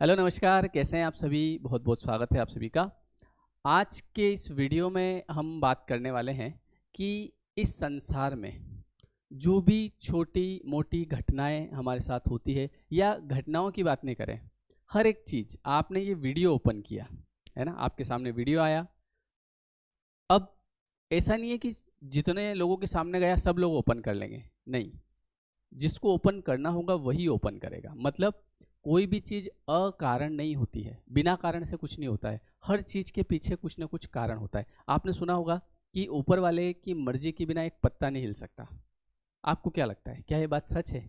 Hello नमस्कार, कैसे हैं आप सभी। बहुत बहुत स्वागत है आप सभी का। आज के इस वीडियो में हम बात करने वाले हैं कि इस संसार में जो भी छोटी मोटी घटनाएं हमारे साथ होती है या घटनाओं की बात नहीं करें, हर एक चीज़। आपने ये वीडियो ओपन किया है ना, आपके सामने वीडियो आया। अब ऐसा नहीं है कि जितने लोगों के सामने गया सब लोग ओपन कर लेंगे, नहीं। जिसको ओपन करना होगा वही ओपन करेगा। मतलब कोई भी चीज़ अकारण नहीं होती है, बिना कारण से कुछ नहीं होता है। हर चीज़ के पीछे कुछ ना कुछ कारण होता है। आपने सुना होगा कि ऊपर वाले की मर्जी के बिना एक पत्ता नहीं हिल सकता। आपको क्या लगता है, क्या ये बात सच है?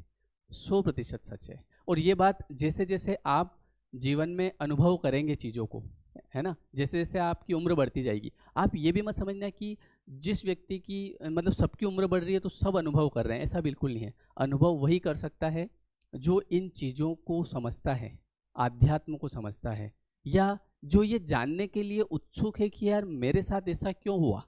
100% सच है। और ये बात जैसे जैसे आप जीवन में अनुभव करेंगे चीज़ों को, है ना, जैसे जैसे आपकी उम्र बढ़ती जाएगी, आप ये भी मत समझना कि जिस व्यक्ति की मतलब सबकी उम्र बढ़ रही है तो सब अनुभव कर रहे हैं, ऐसा बिल्कुल नहीं है। अनुभव वही कर सकता है जो इन चीज़ों को समझता है, आध्यात्म को समझता है, या जो ये जानने के लिए उत्सुक है कि यार मेरे साथ ऐसा क्यों हुआ।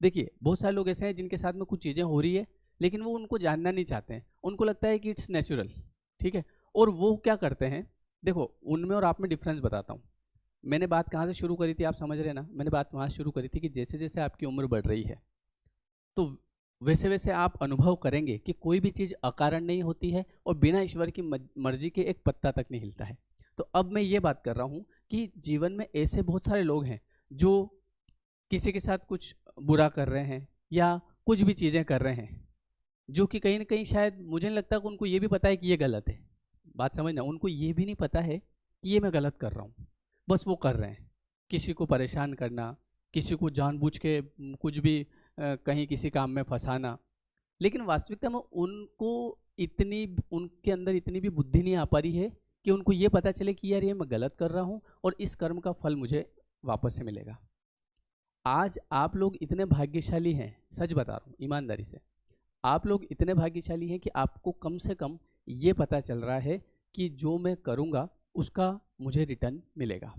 देखिए, बहुत सारे लोग ऐसे हैं जिनके साथ में कुछ चीज़ें हो रही है लेकिन वो उनको जानना नहीं चाहते हैं, उनको लगता है कि इट्स नेचुरल। ठीक है, और वो क्या करते हैं, देखो उनमें और आप में डिफरेंस बताता हूँ। मैंने बात कहाँ से शुरू करी थी, आप समझ रहे हैं ना। मैंने बात वहाँ से शुरू करी थी कि जैसे जैसे आपकी उम्र बढ़ रही है तो वैसे वैसे आप अनुभव करेंगे कि कोई भी चीज़ अकारण नहीं होती है और बिना ईश्वर की मर्जी के एक पत्ता तक नहीं हिलता है। तो अब मैं ये बात कर रहा हूँ कि जीवन में ऐसे बहुत सारे लोग हैं जो किसी के साथ कुछ बुरा कर रहे हैं या कुछ भी चीज़ें कर रहे हैं, जो कि कहीं ना कहीं शायद मुझे नहीं लगता कि उनको ये भी पता है कि ये गलत है। बात समझना, उनको ये भी नहीं पता है कि ये मैं गलत कर रहा हूँ, बस वो कर रहे हैं। किसी को परेशान करना, किसी को जानबूझ के कुछ भी कहीं किसी काम में फंसाना। लेकिन वास्तविकता में उनको इतनी उनके अंदर इतनी भी बुद्धि नहीं आ पा रही है कि उनको ये पता चले कि यार ये मैं गलत कर रहा हूँ और इस कर्म का फल मुझे वापस से मिलेगा। आज आप लोग इतने भाग्यशाली हैं, सच बता रहा हूँ ईमानदारी से। आप लोग इतने भाग्यशाली हैं कि आपको कम से कम ये पता चल रहा है कि जो मैं करूँगा उसका मुझे रिटर्न मिलेगा।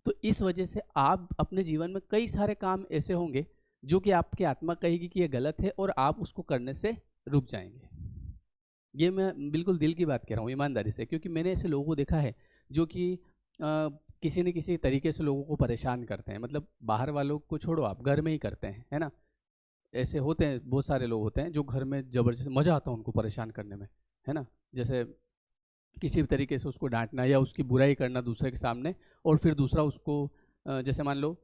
तो इस वजह से आप अपने जीवन में कई सारे काम ऐसे होंगे जो कि आपकी आत्मा कहेगी कि ये गलत है और आप उसको करने से रुक जाएंगे। ये मैं बिल्कुल दिल की बात कह रहा हूँ ईमानदारी से, क्योंकि मैंने ऐसे लोगों को देखा है जो कि किसी न किसी तरीके से लोगों को परेशान करते हैं। मतलब बाहर वालों को छोड़ो, आप घर में ही करते हैं, है ना। ऐसे होते हैं, बहुत सारे लोग होते हैं जो घर में ज़बरदस्त मज़ा आता है उनको परेशान करने में, है ना। जैसे किसी भी तरीके से उसको डांटना या उसकी बुराई करना दूसरे के सामने, और फिर दूसरा उसको जैसे मान लो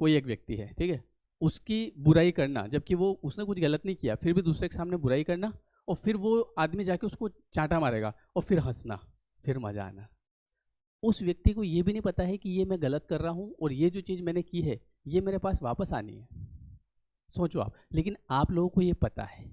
कोई एक व्यक्ति है, ठीक है, उसकी बुराई करना जबकि वो उसने कुछ गलत नहीं किया, फिर भी दूसरे के सामने बुराई करना, और फिर वो आदमी जाके उसको चांटा मारेगा और फिर हंसना, फिर मजा आना। उस व्यक्ति को ये भी नहीं पता है कि ये मैं गलत कर रहा हूँ और ये जो चीज़ मैंने की है ये मेरे पास वापस आनी है। सोचो आप, लेकिन आप लोगों को ये पता है।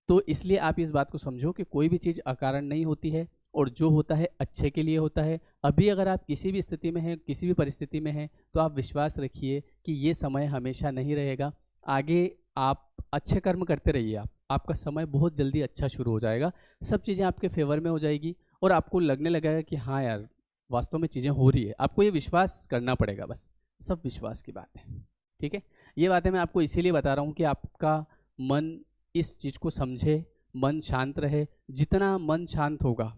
तो इसलिए आप इस बात को समझो कि कोई भी चीज़ अकारण नहीं होती है और जो होता है अच्छे के लिए होता है। अभी अगर आप किसी भी स्थिति में हैं, किसी भी परिस्थिति में हैं, तो आप विश्वास रखिए कि ये समय हमेशा नहीं रहेगा। आगे आप अच्छे कर्म करते रहिए, आपका समय बहुत जल्दी अच्छा शुरू हो जाएगा। सब चीज़ें आपके फेवर में हो जाएगी और आपको लगने लगेगा कि हाँ यार, वास्तव में चीज़ें हो रही है। आपको ये विश्वास करना पड़ेगा, बस सब विश्वास की बात है। ठीक है, ये बातें मैं आपको इसीलिए बता रहा हूँ कि आपका मन इस चीज़ को समझे, मन शांत रहे। जितना मन शांत होगा,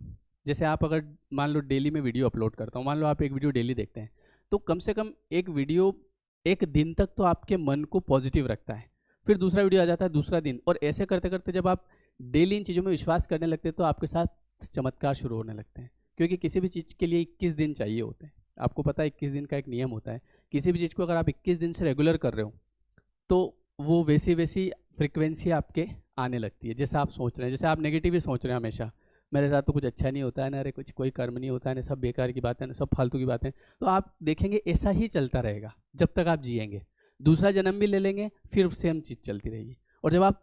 जैसे आप अगर मान लो डेली में वीडियो अपलोड करता हूँ, मान लो आप एक वीडियो डेली देखते हैं, तो कम से कम एक वीडियो एक दिन तक तो आपके मन को पॉजिटिव रखता है। फिर दूसरा वीडियो आ जाता है दूसरा दिन, और ऐसे करते करते जब आप डेली इन चीज़ों में विश्वास करने लगते हैं तो आपके साथ चमत्कार शुरू होने लगते हैं। क्योंकि किसी भी चीज़ के लिए 21 दिन चाहिए होते हैं। आपको पता है 21 दिन का एक नियम होता है। किसी भी चीज़ को अगर आप 21 दिन से रेगुलर कर रहे हो तो वो वैसी वैसी फ्रिक्वेंसी आपके आने लगती है। जैसा आप सोच रहे हैं, जैसे आप नेगेटिव ही सोच रहे हैं हमेशा, मेरे साथ तो कुछ अच्छा नहीं होता है ना, अरे कुछ कोई कर्म नहीं होता है ना, सब बेकार की बातें ना, सब फालतू की बातें, तो आप देखेंगे ऐसा ही चलता रहेगा जब तक आप जिएंगे। दूसरा जन्म भी ले लेंगे फिर सेम चीज़ चलती रहेगी। और जब आप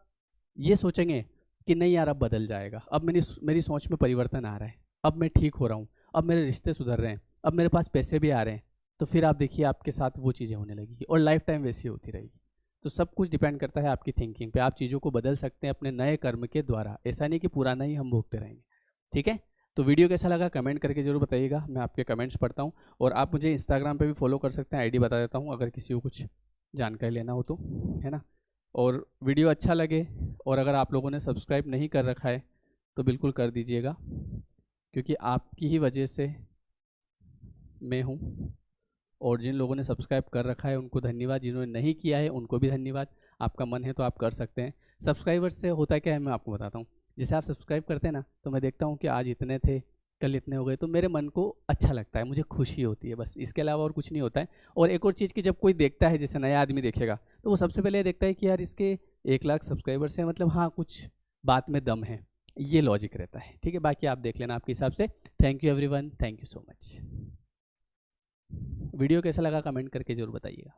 ये सोचेंगे कि नहीं यार अब बदल जाएगा, अब मेरी सोच में परिवर्तन आ रहा है, अब मैं ठीक हो रहा हूँ, अब मेरे रिश्ते सुधर रहे हैं, अब मेरे पास पैसे भी आ रहे हैं, तो फिर आप देखिए आपके साथ वो चीज़ें होने लगेगी और लाइफ टाइम वैसी होती रहेगी। तो सब कुछ डिपेंड करता है आपकी थिंकिंग पे। आप चीज़ों को बदल सकते हैं अपने नए कर्म के द्वारा, ऐसा नहीं कि पुराना ही हम भोगते रहेंगे। ठीक है, तो वीडियो कैसा लगा कमेंट करके जरूर बताइएगा, मैं आपके कमेंट्स पढ़ता हूँ। और आप मुझे इंस्टाग्राम पे भी फॉलो कर सकते हैं, आईडी बता देता हूँ अगर किसी को कुछ जानकारी लेना हो तो, है ना। और वीडियो अच्छा लगे और अगर आप लोगों ने सब्सक्राइब नहीं कर रखा है तो बिल्कुल कर दीजिएगा, क्योंकि आपकी ही वजह से मैं हूँ, और जिन लोगों ने सब्सक्राइब कर रखा है उनको धन्यवाद, जिन्होंने नहीं किया है उनको भी धन्यवाद। आपका मन है तो आप कर सकते हैं। सब्सक्राइबर्स से होता क्या है मैं आपको बताता हूँ। जैसे आप सब्सक्राइब करते हैं ना, तो मैं देखता हूँ कि आज इतने थे, कल इतने हो गए, तो मेरे मन को अच्छा लगता है, मुझे खुशी होती है, बस इसके अलावा और कुछ नहीं होता है। और एक और चीज़ कि जब कोई देखता है, जैसे नया आदमी देखेगा, तो वो सबसे पहले ये देखता है कि यार इसके 1 लाख सब्सक्राइबर्स हैं, मतलब हाँ कुछ बात में दम है, ये लॉजिक रहता है। ठीक है, बाकी आप देख लेना आपके हिसाब से। Thank you everyone, thank you so much. Video कैसा लगा कमेंट करके ज़रूर बताइएगा।